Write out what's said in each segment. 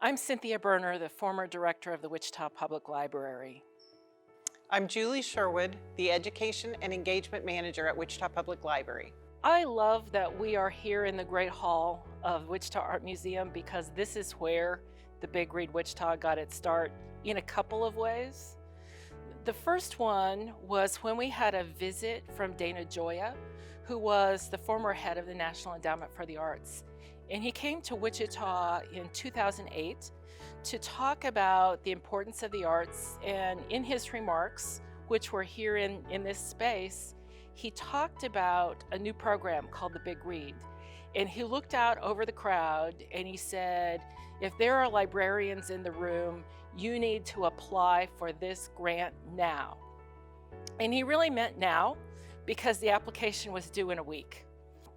I'm Cynthia Berner, the former director of the Wichita Public Library. I'm Julie Sherwood, the Education and Engagement Manager at Wichita Public Library. I love that we are here in the Great Hall of Wichita Art Museum because this is where the Big Read Wichita got its start in a couple of ways. The first one was when we had a visit from Dana Gioia, who was the former head of the National Endowment for the Arts. And he came to Wichita in 2008 to talk about the importance of the arts. And in his remarks, which were here in this space, he talked about a new program called the Big Read. And he looked out over the crowd and he said, if there are librarians in the room, you need to apply for this grant now. And he really meant now because the application was due in a week.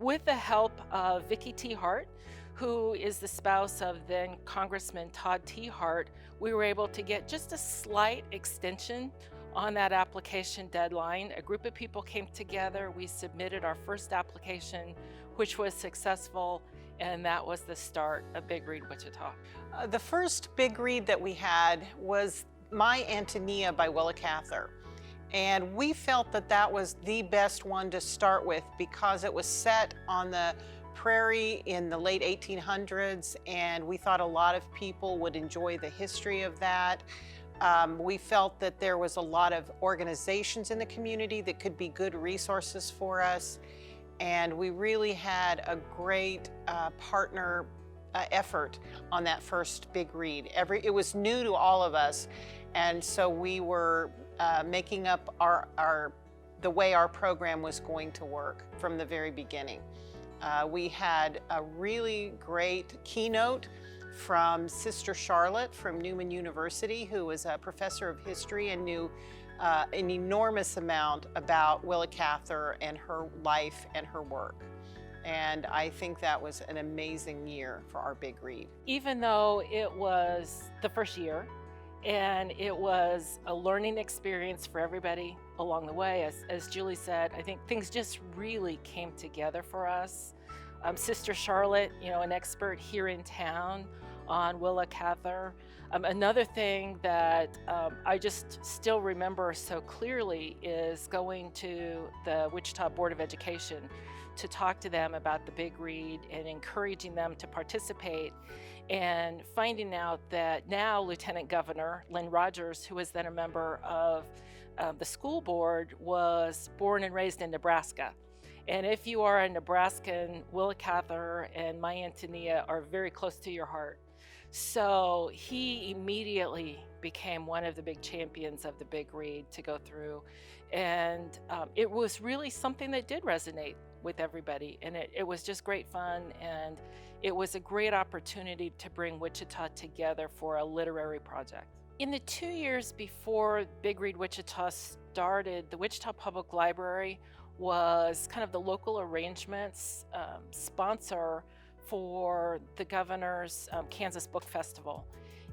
With the help of Vicki T. Hart, who is the spouse of then Congressman Todd T. Hart, we were able to get just a slight extension on that application deadline. A group of people came together, we submitted our first application, which was successful, and that was the start of Big Read Wichita. The first Big Read that we had was My Antonia by Willa Cather. And we felt that that was the best one to start with because it was set on the prairie in the late 1800s, and we thought a lot of people would enjoy the history of that. We felt that there was a lot of organizations in the community that could be good resources for us, and we really had a great partner effort on that first Big Read. It was new to all of us, and so we were making up the way our program was going to work from the very beginning. We had a really great keynote from Sister Charlotte from Newman University, who was a professor of history and knew an enormous amount about Willa Cather and her life and her work. And I think that was an amazing year for our Big Read. Even though it was the first year, and it was a learning experience for everybody along the way. As Julie said, I think things just really came together for us. Sister Charlotte, an expert here in town on Willa Cather. Another thing that I just still remember so clearly is going to the Wichita Board of Education to talk to them about the Big Read and encouraging them to participate, and finding out that now Lieutenant Governor Lynn Rogers, who was then a member of the school board, was born and raised in Nebraska. And if you are a Nebraskan, Willa Cather and My Antonia are very close to your heart. So he immediately became one of the big champions of the Big Read to go through. And it was really something that did resonate with everybody. And it was just great fun. And it was a great opportunity to bring Wichita together for a literary project. In the 2 years before Big Read Wichita started, the Wichita Public Library was kind of the local arrangements sponsor for the governor's Kansas Book Festival.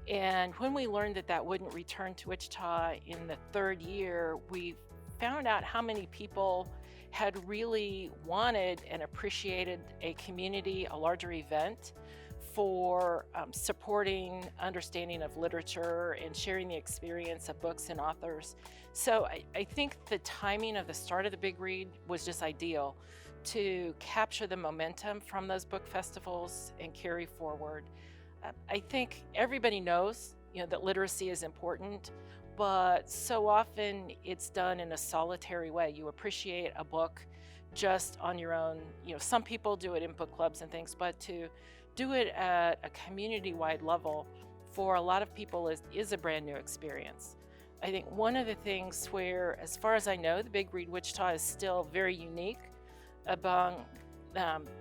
And when we learned that that wouldn't return to Wichita in the third year, we found out how many people had really wanted and appreciated a community, a larger event for supporting understanding of literature and sharing the experience of books and authors. So I think the timing of the start of the Big Read was just ideal to capture the momentum from those book festivals and carry forward. I think everybody knows, that literacy is important, but so often it's done in a solitary way. You appreciate a book just on your own. Some people do it in book clubs and things, but to do it at a community-wide level for a lot of people is a brand new experience. I think one of the things where, as far as I know, the Big Read Wichita is still very unique among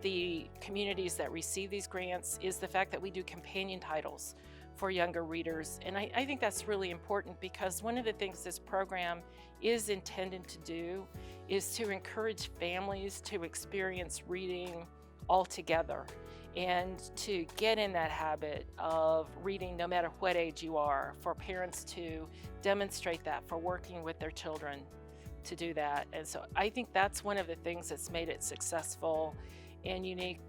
the communities that receive these grants is the fact that we do companion titles for younger readers. And I think that's really important because one of the things this program is intended to do is to encourage families to experience reading all together and to get in that habit of reading no matter what age you are, for parents to demonstrate that, for working with their children to do that. And so I think that's one of the things that's made it successful and unique.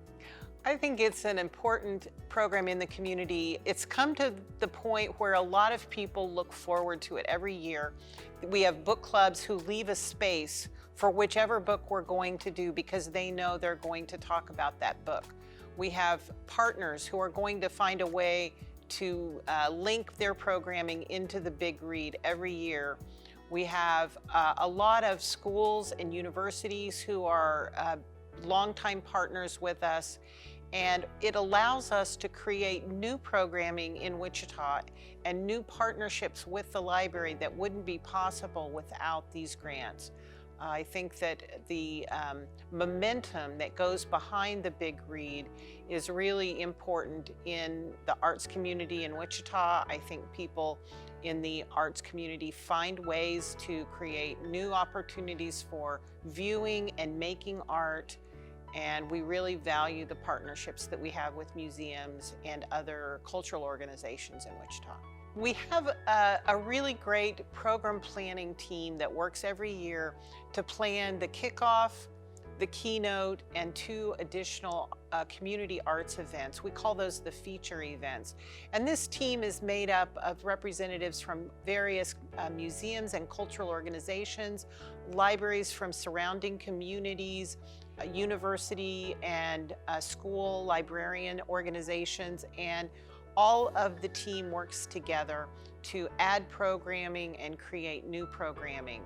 I think it's an important program in the community. It's come to the point where a lot of people look forward to it every year. We have book clubs who leave a space for whichever book we're going to do because they know they're going to talk about that book. We have partners who are going to find a way to link their programming into the Big Read every year. We have a lot of schools and universities who are longtime partners with us, and it allows us to create new programming in Wichita and new partnerships with the library that wouldn't be possible without these grants. I think that the momentum that goes behind the Big Read is really important in the arts community in Wichita. I think people in the arts community find ways to create new opportunities for viewing and making art, and we really value the partnerships that we have with museums and other cultural organizations in Wichita. We have a really great program planning team that works every year to plan the kickoff, the keynote, and 2 additional community arts events. We call those the feature events. And this team is made up of representatives from various museums and cultural organizations, libraries from surrounding communities, university and school librarian organizations, and all of the team works together to add programming and create new programming.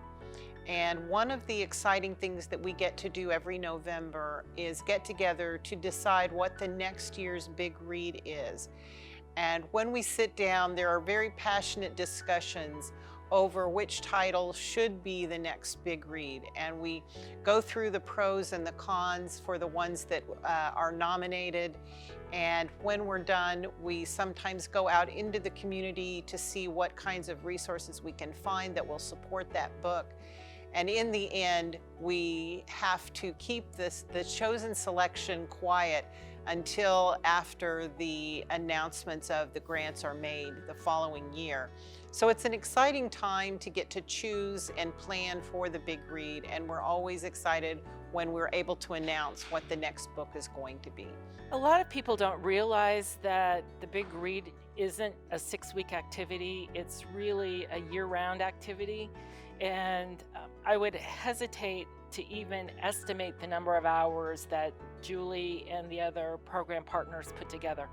And one of the exciting things that we get to do every November is get together to decide what the next year's Big Read is. And when we sit down, there are very passionate discussions over which title should be the next Big Read. And we go through the pros and the cons for the ones that are nominated. And when we're done, we sometimes go out into the community to see what kinds of resources we can find that will support that book. And in the end, we have to keep the chosen selection quiet until after the announcements of the grants are made the following year. So it's an exciting time to get to choose and plan for the Big Read, and we're always excited when we're able to announce what the next book is going to be. A lot of people don't realize that the Big Read isn't a 6-week activity. It's really a year-round activity. And I would hesitate to even estimate the number of hours that Julie and the other program partners put together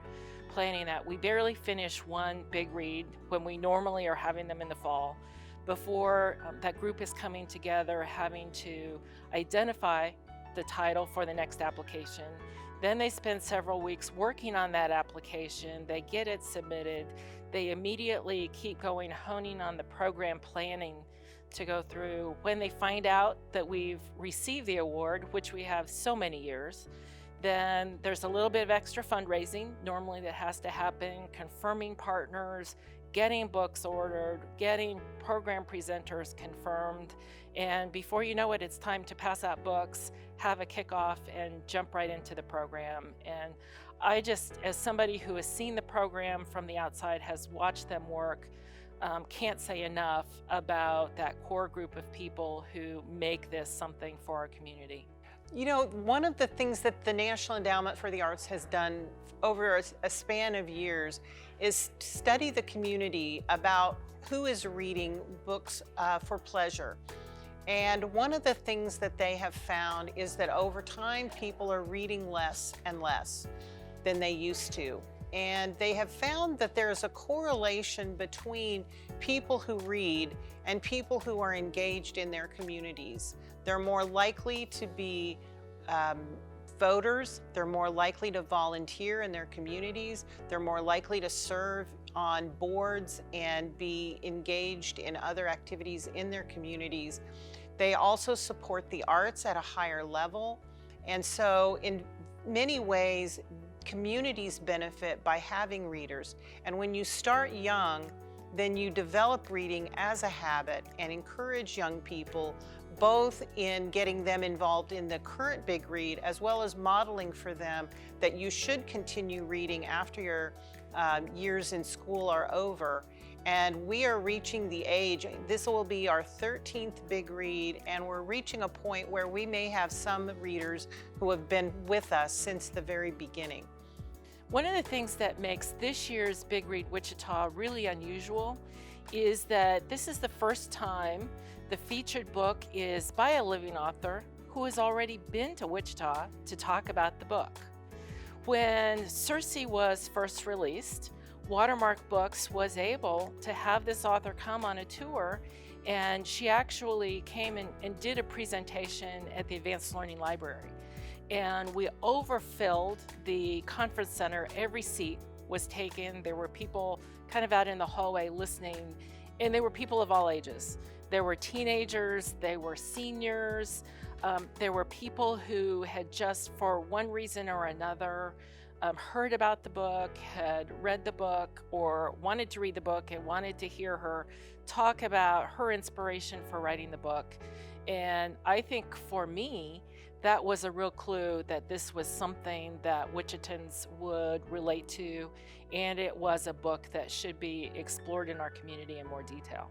planning that. We barely finish one Big Read when we normally are having them in the fall. Before that group is coming together, having to identify the title for the next application. Then they spend several weeks working on that application. They get it submitted. They immediately keep going, honing on the program planning to go through. When they find out that we've received the award, which we have so many years, then there's a little bit of extra fundraising normally that has to happen, confirming partners, getting books ordered, getting program presenters confirmed, and before you know it, it's time to pass out books, have a kickoff, and jump right into the program. And I just, as somebody who has seen the program from the outside, has watched them work, can't say enough about that core group of people who make this something for our community. You know, one of the things that the National Endowment for the Arts has done over a span of years is study the community about who is reading books for pleasure. And one of the things that they have found is that over time, people are reading less and less than they used to. And they have found that there's a correlation between people who read and people who are engaged in their communities. They're more likely to be voters, they're more likely to volunteer in their communities, they're more likely to serve on boards and be engaged in other activities in their communities. They also support the arts at a higher level. And so in many ways, communities benefit by having readers. And when you start young, then you develop reading as a habit and encourage young people both in getting them involved in the current Big Read as well as modeling for them that you should continue reading after you're years in school are over. And we are reaching the age, this will be our 13th Big Read, and we're reaching a point where we may have some readers who have been with us since the very beginning. One of the things that makes this year's Big Read Wichita really unusual is that this is the first time the featured book is by a living author who has already been to Wichita to talk about the book. When Circe was first released, Watermark Books was able to have this author come on a tour, and she actually came and did a presentation at the Advanced Learning Library. And we overfilled the conference center. Every seat was taken. There were people kind of out in the hallway listening, and they were people of all ages. There were teenagers, they were seniors, there were people who had just, for one reason or another, heard about the book, had read the book, or wanted to read the book and wanted to hear her talk about her inspiration for writing the book. And I think for me, that was a real clue that this was something that Wichitans would relate to, and it was a book that should be explored in our community in more detail.